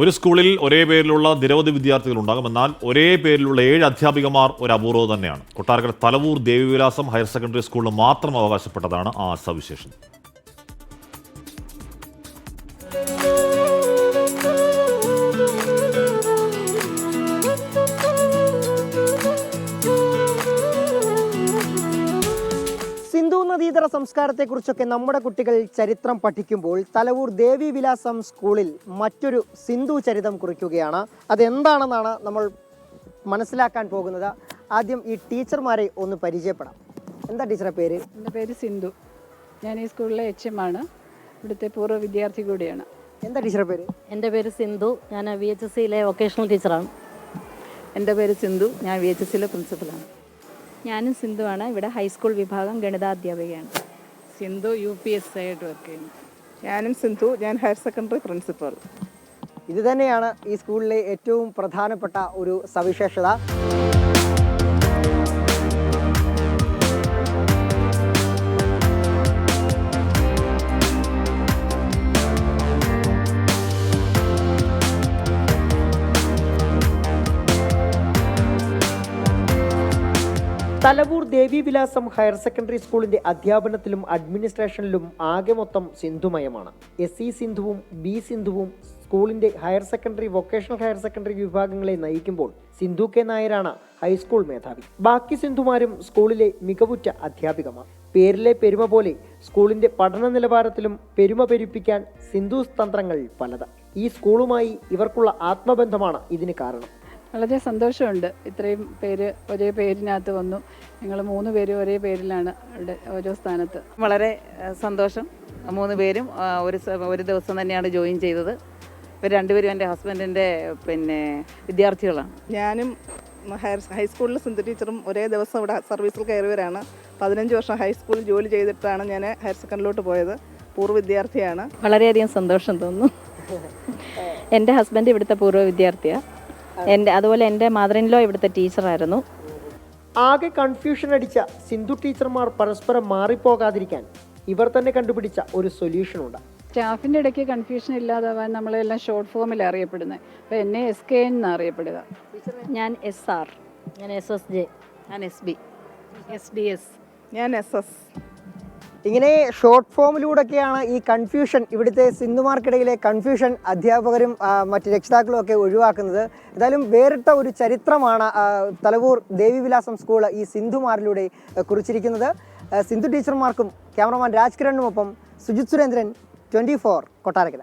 ഒരു സ്കൂളിൽ ഒരേ പേരിലുള്ള നിരവധി വിദ്യാർത്ഥികൾ ഉണ്ടാകും. എന്നാൽ ഒരേ പേരിലുള്ള 7 അധ്യാപികമാർ ഒരു അപൂർവം തന്നെയാണ്. കൊട്ടാരക്കര തലവൂർ ദേവിവിലാസം ഹയർ സെക്കൻഡറി സ്കൂളിന് മാത്രം അവകാശപ്പെട്ടതാണ് ആ സവിശേഷത. സിന്ധു നദീതര സംസ്കാരത്തെക്കുറിച്ചൊക്കെ നമ്മുടെ കുട്ടികൾ ചരിത്രം പഠിക്കുമ്പോൾ തലവൂർ ദേവിവിലാസം സ്കൂളിൽ മറ്റൊരു സിന്ധു ചരിതം കുറിക്കുകയാണ്. അതെന്താണെന്നാണ് നമ്മൾ മനസ്സിലാക്കാൻ പോകുന്നത്. ആദ്യം ഈ ടീച്ചർമാരെ ഒന്ന് പരിചയപ്പെടാം. എന്താ ടീച്ചറെ പേര്? എൻ്റെ പേര് സിന്ധു. ഞാൻ ഈ സ്കൂളിലെ HM ആണ്. ഇവിടുത്തെ പൂർവ്വ വിദ്യാർത്ഥി കൂടിയാണ്. എന്താ ടീച്ചറെ പേര്? എൻ്റെ പേര് സിന്ധു. ഞാൻ VHSCയിലെ വൊക്കേഷണൽ ടീച്ചറാണ്. എൻ്റെ പേര് സിന്ധു. ഞാൻ VHSCയിലെ പ്രിൻസിപ്പലാണ്. ഞാനും സിന്ധുവാണ്. ഇവിടെ ഹൈസ്കൂൾ വിഭാഗം ഗണിതാധ്യാപികയാണ്. സിന്ധു UPSI ആയിട്ട് വർക്ക് ചെയ്യുന്നു. ഞാനും സിന്ധു. ഞാൻ ഹയർ സെക്കൻഡറി പ്രിൻസിപ്പൽ. ഇത് തന്നെയാണ് ഈ സ്കൂളിലെ ഏറ്റവും പ്രധാനപ്പെട്ട ഒരു സവിശേഷത. തലവൂർ ദേവിവിലാസം ഹയർ സെക്കൻഡറി സ്കൂളിന്റെ അധ്യാപനത്തിലും അഡ്മിനിസ്ട്രേഷനിലും ആകെ മൊത്തം സിന്ധുമയമാണ്. SE സിന്ധുവും B സിന്ധുവും സ്കൂളിന്റെ higher secondary, vocational higher secondary വിഭാഗങ്ങളെ നയിക്കുമ്പോൾ സിന്ധു K നായരാണ് ഹൈസ്കൂൾ മേധാവി. ബാക്കി സിന്ധുമാരും സ്കൂളിലെ മികവുറ്റ അധ്യാപികമാർ. പേരിലെ പെരുമ പോലെ സ്കൂളിന്റെ പഠന നിലവാരത്തിലും പെരുമ പെരുപ്പിക്കാൻ സിന്ധൂസ് തന്ത്രങ്ങൾ പലത്. ഈ സ്കൂളുമായി ഇവർക്കുള്ള ആത്മബന്ധമാണ് ഇതിന് കാരണം. വളരെ സന്തോഷമുണ്ട്. ഇത്രയും പേര് ഒരേ പേരിനകത്ത് വന്നു. ഞങ്ങൾ 3 പേരും ഒരേ പേരിലാണ് ഇവിടെ ഓരോ സ്ഥാനത്ത്. വളരെ സന്തോഷം. 3 പേരും ഒരു ദിവസം തന്നെയാണ് ജോയിൻ ചെയ്തത്. ഇവർ 2 പേരും എൻ്റെ ഹസ്ബൻഡിൻ്റെ വിദ്യാർത്ഥികളാണ്. ഞാനും ഹൈസ്കൂളിൽ സിന്ധു ടീച്ചറും ഒരേ ദിവസം ഇവിടെ സർവീസിൽ കയറിയവരാണ്. 15 വർഷം ഹൈസ്കൂളിൽ ജോലി ചെയ്തിട്ടാണ് ഞാൻ ഹയർ സെക്കൻഡറിയിലോട്ട് പോയത്. പൂർവ്വ വിദ്യാർത്ഥിയാണ്. വളരെയധികം സന്തോഷം തോന്നുന്നു. എൻ്റെ ഹസ്ബൻഡ് ഇവിടുത്തെ പൂർവ്വ വിദ്യാർത്ഥിയാണ്. അതുപോലെ എൻ്റെ മദർ-ഇൻ-ലോ ഇവിടുത്തെ ടീച്ചറായിരുന്നു. ആകെ കൺഫ്യൂഷൻ അടിച്ച സിന്ധു ടീച്ചർമാർ പരസ്പരം മാറിപ്പോകാതിരിക്കാൻ ഇവർ തന്നെ കണ്ടുപിടിച്ച ഒരു സൊല്യൂഷൻ ഉണ്ട്. സ്റ്റാഫിൻ്റെ ഇടയ്ക്ക് കൺഫ്യൂഷൻ ഇല്ലാതാവാൻ നമ്മളെല്ലാം ഷോർട്ട് ഫോമിൽ അറിയപ്പെടുന്നത്. അപ്പോൾ എന്നെ SKN എന്നാണ് അറിയപ്പെടുക. ഞാൻ SR. ഞാൻ SSJ. ഞാൻ SB. SDS. ഞാൻ SS. ഇങ്ങനെ ഷോർട്ട് ഫോമിലൂടെയൊക്കെയാണ് ഈ കൺഫ്യൂഷൻ, ഇവിടുത്തെ സിന്ധുമാർക്കിടയിലെ കൺഫ്യൂഷൻ അധ്യാപകരും മറ്റ് രക്ഷിതാക്കളും ഒക്കെ ഒഴിവാക്കുന്നത്. എന്തായാലും വേറിട്ട ഒരു ചരിത്രമാണ് തലവൂർ ദേവിവിലാസം സ്കൂൾ ഈ സിന്ധുമാരിലൂടെ കുറിച്ചിരിക്കുന്നത്. സിന്ധു ടീച്ചർമാർക്കും ക്യാമറമാൻ രാജ്കിരണിനുമൊപ്പം സുജിത് സുരേന്ദ്രൻ, 24 കൊട്ടാരക്കര.